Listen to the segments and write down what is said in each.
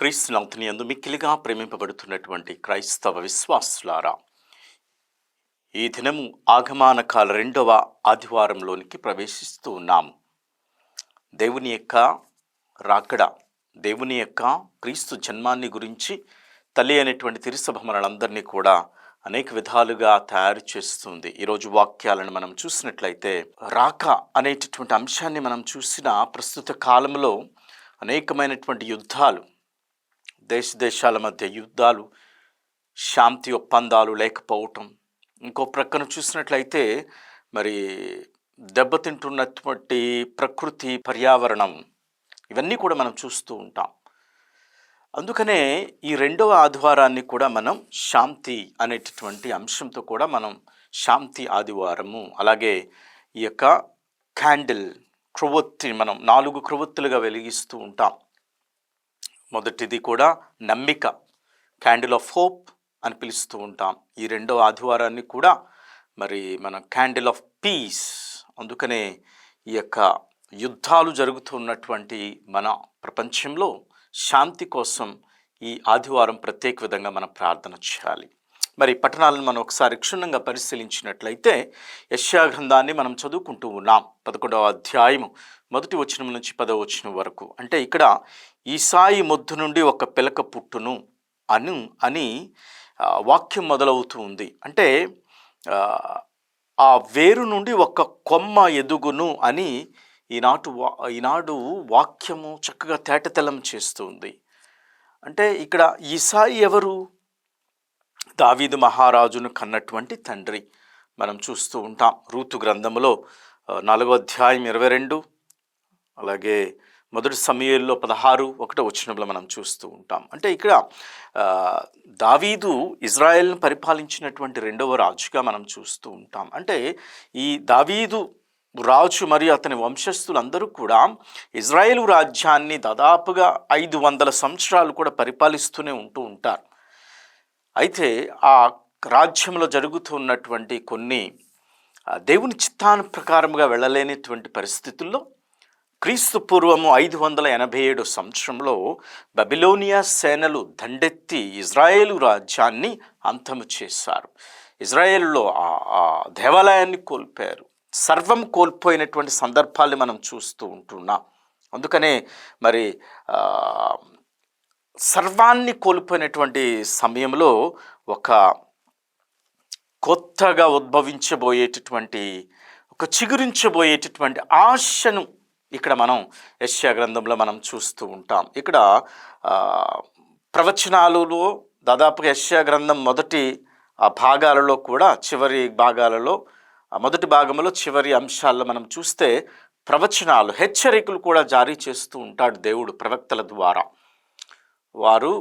క్రీస్తునందుని యందు మిక్కిలిగా ప్రేమింపబడుతున్నటువంటి క్రైస్తవ విశ్వాసులారా, ఈ దినము ఆగమన కాల 2వ ఆదివారంలోనికి ప్రవేశిస్తూ ఉన్నాము. దేవుని యొక్క రాకడ, దేవుని యొక్క క్రీస్తు జన్మాన్ని గురించి తల్లి అనేటువంటి తిరుసభ మనలందరినీ కూడా అనేక విధాలుగా తయారు చేస్తుంది. ఈరోజు వాక్యాలను మనం చూసినట్లయితే, రాక అనేటటువంటి అంశాన్ని మనం చూసిన ప్రస్తుత కాలంలో అనేకమైనటువంటి యుద్ధాలు, దేశాల మధ్య యుద్ధాలు, శాంతి ఒప్పందాలు లేకపోవటం, ఇంకో ప్రక్కన చూసినట్లయితే మరి దెబ్బతింటున్నటువంటి ప్రకృతి, పర్యావరణం, ఇవన్నీ కూడా మనం చూస్తూ ఉంటాం. అందుకనే ఈ 2వ ఆదివారాన్ని కూడా మనం శాంతి అనేటటువంటి అంశంతో కూడా మనం శాంతి ఆదివారము, అలాగే ఈ యొక్క క్యాండిల్, క్రొవ్వొత్తిని మనం 4 క్రొవ్వొత్తులుగా వెలిగిస్తూ ఉంటాం. మొదటిది కూడా నమ్మిక, క్యాండిల్ ఆఫ్ హోప్ అని పిలుస్తూ ఉంటాం. ఈ 2వ ఆదివారాన్ని కూడా మరి మనం క్యాండిల్ ఆఫ్ పీస్. అందుకనే ఈ యొక్క యుద్ధాలు జరుగుతున్నటువంటి మన ప్రపంచంలో శాంతి కోసం ఈ ఆదివారం ప్రత్యేక విధంగా మనం ప్రార్థన చేయాలి. మరి పట్టణాలను మనం ఒకసారి క్షుణ్ణంగా పరిశీలించినట్లయితే, యెషయా గ్రంథాన్ని మనం చదువుకుంటూ ఉన్నాం. 11వ అధ్యాయము 1వ వచనం నుంచి 10వ వచనం వరకు. అంటే ఇక్కడ ఈసాయి మొద్దు నుండి ఒక పిలక పుట్టును అని వాక్యం మొదలవుతూ ఉంది. అంటే ఆ వేరు నుండి ఒక కొమ్మ ఎదుగును అని ఈనాడు వాక్యము చక్కగా తేటతెల్లం చేస్తుంది. అంటే ఇక్కడ ఈసాయి ఎవరు? దావీదు మహారాజును కన్నటువంటి తండ్రి మనం చూస్తూ ఉంటాం. రూతు గ్రంథములో 4వ అధ్యాయం 22, అలాగే 1 సమూయేలులో 16:1 వచనంలో మనం చూస్తూ ఉంటాం. అంటే ఇక్కడ దావీదు ఇజ్రాయెల్ను పరిపాలించినటువంటి 2వ రాజుగా మనం చూస్తూ ఉంటాం. అంటే ఈ దావీదు రాజు మరియు అతని వంశస్థులందరూ కూడా ఇజ్రాయేలు రాజ్యాన్ని దాదాపుగా 500 సంవత్సరాలు కూడా పరిపాలిస్తూనే ఉంటూ ఉంటారు. అయితే ఆ రాజ్యంలో జరుగుతున్నటువంటి కొన్ని దేవుని చిత్తానుప్రకారముగా వెళ్ళలేనటువంటి పరిస్థితుల్లో క్రీస్తు పూర్వము 587 సంవత్సరంలో బబిలోనియా సేనలు దండెత్తి ఇజ్రాయేలు రాజ్యాన్ని అంతము చేశారు. ఇజ్రాయేలులో ఆ దేవాలయాన్ని కోల్పోయారు. సర్వం కోల్పోయినటువంటి సందర్భాల్ని మనం చూస్తూ ఉంటున్నాం. అందుకనే మరి సర్వాన్ని కోల్పోయినటువంటి సమయంలో ఒక కొత్తగా ఉద్భవించబోయేటటువంటి, ఒక చిగురించబోయేటటువంటి ఆశను ఇక్కడ మనం యెషయా గ్రంథంలో మనం చూస్తూ ఉంటాం. ఇక్కడ ప్రవచనాలలో దాదాపుగా యెషయా గ్రంథం మొదటి భాగాలలో కూడా, చివరి భాగాలలో, మొదటి భాగంలో చివరి అంశాల్లో మనం చూస్తే ప్రవచనాలు, హెచ్చరికలు కూడా జారీ చేస్తూ ఉంటాడు దేవుడు ప్రవక్తల ద్వారా. వారు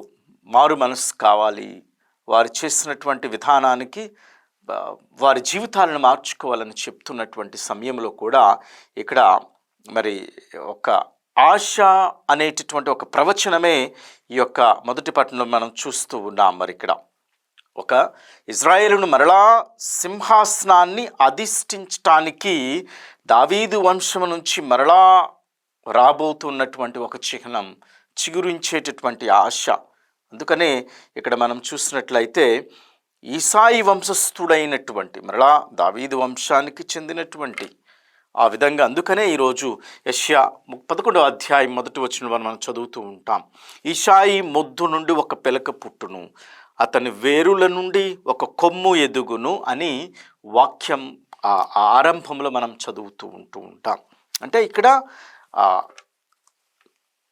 మారు మనసు కావాలి, వారు చేసినటువంటి విధానానికి వారి జీవితాలను మార్చుకోవాలని చెప్తున్నటువంటి సమయంలో కూడా ఇక్కడ మరి ఒక ఆశ అనేటటువంటి ఒక ప్రవచనమే ఈ యొక్క మొదటి పట్టణంలో మనం చూస్తూ ఉన్నాం. మరి ఇక్కడ ఒక ఇజ్రాయేలును మరలా సింహాసనాన్ని అధిష్ఠించటానికి దావీదు వంశం నుంచి మరలా రాబోతున్నటువంటి ఒక చిహ్నం, చిగురించేటటువంటి ఆశ. అందుకనే ఇక్కడ మనం చూసినట్లయితే ఈసాయి వంశస్థుడైనటువంటి, మరలా దావీదు వంశానికి చెందినటువంటి ఆ విధంగా, అందుకనే ఈరోజు యెషయా 11వ అధ్యాయం 1వ వచనం మనం చదువుతూ ఉంటాం. ఈసాయి మొద్దు నుండి ఒక పిలక పుట్టును, అతని వేరుల నుండి ఒక కొమ్ము ఎదుగును అని వాక్యం ఆరంభంలో మనం చదువుతూ ఉంటాం. అంటే ఇక్కడ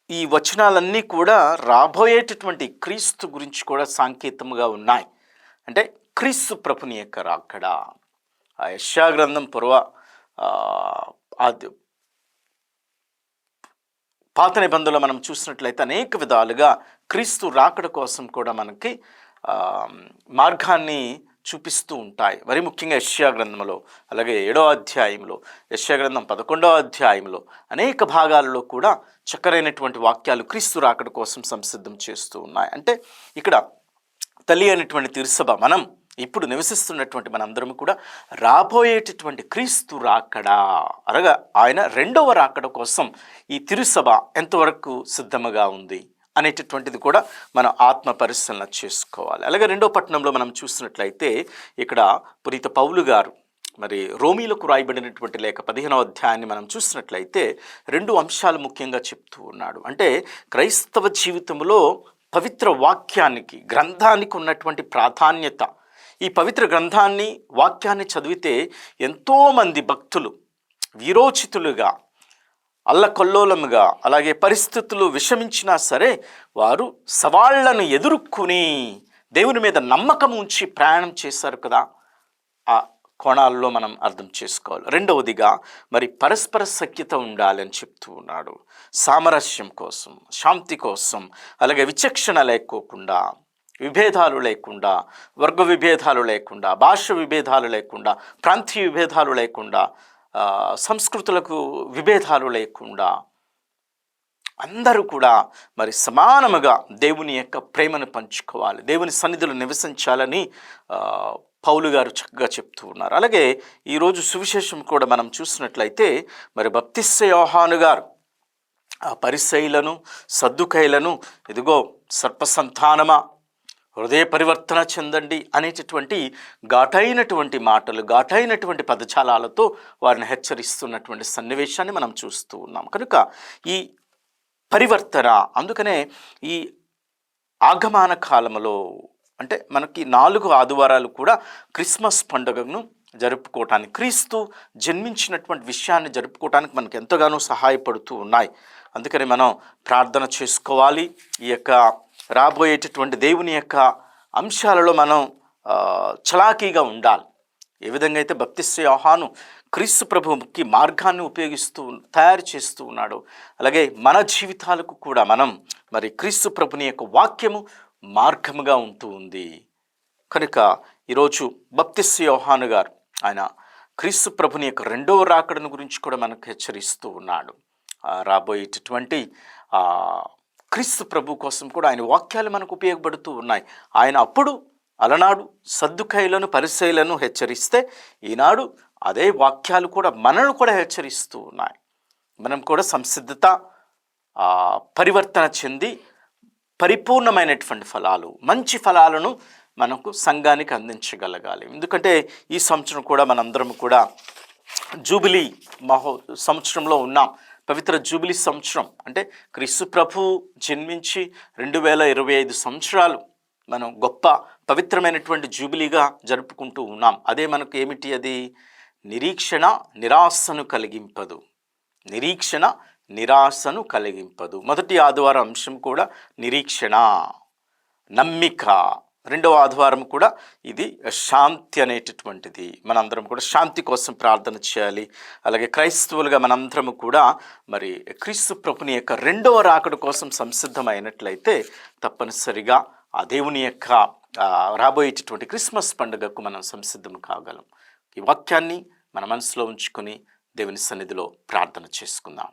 ఈ వచనాలన్నీ కూడా రాబోయేటటువంటి క్రీస్తు గురించి కూడా సాంకేతముగా ఉన్నాయి. అంటే క్రీస్తు ప్రభుని యొక్క రాకడ. యెషయా గ్రంథం పాత నిబంధనలో మనం చూసినట్లయితే అనేక విధాలుగా క్రీస్తు రాకడ కోసం కూడా మనకి మార్గాన్ని చూపిస్తూ ఉంటాయి. మరి ముఖ్యంగా యెషయా గ్రంథంలో, అలాగే 7వ అధ్యాయంలో, యెషయా గ్రంథం 11వ అధ్యాయంలో అనేక భాగాలలో కూడా చక్కరైనటువంటి వాక్యాలు క్రీస్తు రాకడ కోసం సంసిద్ధం చేస్తూ ఉన్నాయి. అంటే ఇక్కడ తల్లి అనేటువంటి తిరుసభ, మనం ఇప్పుడు నివసిస్తున్నటువంటి మనందరం కూడా రాబోయేటటువంటి క్రీస్తు రాకడ, అనగా ఆయన 2వ రాకడ కోసం ఈ తిరుసభ ఎంతవరకు సిద్ధముగా ఉంది అనేటటువంటిది కూడా మనం ఆత్మ పరిశీలన చేసుకోవాలి. అలాగే రెండో పట్టణంలో మనం చూసినట్లయితే ఇక్కడ పునీత పౌలు గారు మరి రోమీలకు రాయబడినటువంటి లేఖ 15వ అధ్యాయాన్ని మనం చూసినట్లయితే 2 అంశాలు ముఖ్యంగా చెప్తూ ఉన్నాడు. అంటే క్రైస్తవ జీవితంలో పవిత్ర వాక్యానికి, గ్రంథానికి ఉన్నటువంటి ప్రాధాన్యత. ఈ పవిత్ర గ్రంథాన్ని, వాక్యాన్ని చదివితే ఎంతోమంది భక్తులు వీరోచితులుగా, అల్లకల్లోలముగా, అలాగే పరిస్థితులు విషమించినా సరే వారు సవాళ్లను ఎదుర్కొని దేవుని మీద నమ్మకం ఉంచి ప్రయాణం చేశారు కదా. ఆ కోణాల్లో మనం అర్థం చేసుకోవాలి. రెండవదిగా మరి పరస్పర సఖ్యత ఉండాలని చెప్తూ ఉన్నాడు. సామరస్యం కోసం, శాంతి కోసం, అలాగే విచక్షణ లేకోకుండా, విభేదాలు లేకుండా, వర్గ విభేదాలు లేకుండా, భాష విభేదాలు లేకుండా, ప్రాంతీయ విభేదాలు లేకుండా, సంస్కృతులకు విభేదాలు లేకుండా అందరూ కూడా మరి సమానముగా దేవుని యొక్క ప్రేమను పంచుకోవాలి, దేవుని సన్నిధిలో నివసించాలని పౌలు గారు చక్కగా చెప్తూ ఉన్నారు. అలాగే ఈరోజు సువిశేషం కూడా మనం చూసినట్లయితే మరి బప్తిస్మ యోహాను గారు ఆ పరిసయ్యులను, సద్దుకయ్యులను ఇదిగో సర్పసంతానమా హృదయ పరివర్తన చెందండి అనేటటువంటి ఘాటైనటువంటి మాటలు, ఘాటైనటువంటి పదజాలాలతో వారిని హెచ్చరిస్తున్నటువంటి సన్నివేశాన్ని మనం చూస్తూ ఉన్నాం. కనుక ఈ పరివర్తన, అందుకనే ఈ ఆగమన కాలంలో అంటే మనకి 4 ఆదివారాలు కూడా క్రిస్మస్ పండుగను జరుపుకోవటానికి, క్రీస్తు జన్మించినటువంటి విషయాన్ని జరుపుకోవటానికి మనకు ఎంతగానో సహాయపడుతూ ఉన్నాయి. అందుకని మనం ప్రార్థన చేసుకోవాలి. ఈ యొక్క రాబోయేటటువంటి దేవుని యొక్క అంశాలలో మనం చలాకీగా ఉండాలి. ఏ విధంగా అయితే బప్తిస్మ యోహాను క్రీస్తు ప్రభువుకి మార్గాన్ని తయారు చేస్తూ ఉన్నాడు, అలాగే మన జీవితాలకు కూడా మనం మరి క్రీస్తు ప్రభుని యొక్క వాక్యము మార్గముగా ఉంటూ ఉంది. కనుక ఈరోజు బప్తిస్మ యోహాను గారు ఆయన క్రీస్తు ప్రభుని యొక్క 2వ రాకడను గురించి కూడా మనకు హెచ్చరిస్తూ ఉన్నాడు. రాబోయేటటువంటి క్రీస్తు ప్రభు కోసం కూడా ఆయన వాక్యాలు మనకు ఉపయోగపడుతూ ఉన్నాయి. ఆయన అప్పుడు అలనాడు సద్దుకయ్యులను, పరిసయ్యులను హెచ్చరిస్తే ఈనాడు అదే వాక్యాలు కూడా మనల్ని కూడా హెచ్చరిస్తూ ఉన్నాయి. మనం కూడా సంసిద్ధత, పరివర్తన చెంది పరిపూర్ణమైనటువంటి ఫలాలు, మంచి ఫలాలను మనకు సంఘానికి అందించగలగాలి. ఎందుకంటే ఈ సంవత్సరం కూడా మనందరం కూడా జూబిలీ సంవత్సరంలో ఉన్నాం. పవిత్ర జూబిలీ సంవత్సరం అంటే క్రీస్తు ప్రభు జన్మించి 2025 సంవత్సరాలు మనం గొప్ప పవిత్రమైనటువంటి జూబిలీగా జరుపుకుంటూ ఉన్నాం. అదే మనకు ఏమిటి? అది నిరీక్షణ నిరాశను కలిగింపదు. నిరీక్షణ నిరాశను కలిగింపదు. మొదటి ఆదివారం అంశం కూడా నిరీక్షణ, నమ్మిక. 2వ ఆదివారం కూడా ఇది శాంతి అనేటటువంటిది. మనందరం కూడా శాంతి కోసం ప్రార్థన చేయాలి. అలాగే క్రైస్తవులుగా మనందరము కూడా మరి క్రీస్తు ప్రభుని యొక్క 2వ రాకడ కోసం సంసిద్ధమైనట్లయితే తప్పనిసరిగా ఆ దేవుని యొక్క రాబోయేటటువంటి క్రిస్మస్ పండుగకు మనం సంసిద్ధం కాగలం. ఈ వాక్యాన్ని మన మనసులో ఉంచుకొని దేవుని సన్నిధిలో ప్రార్థన చేసుకుందాం.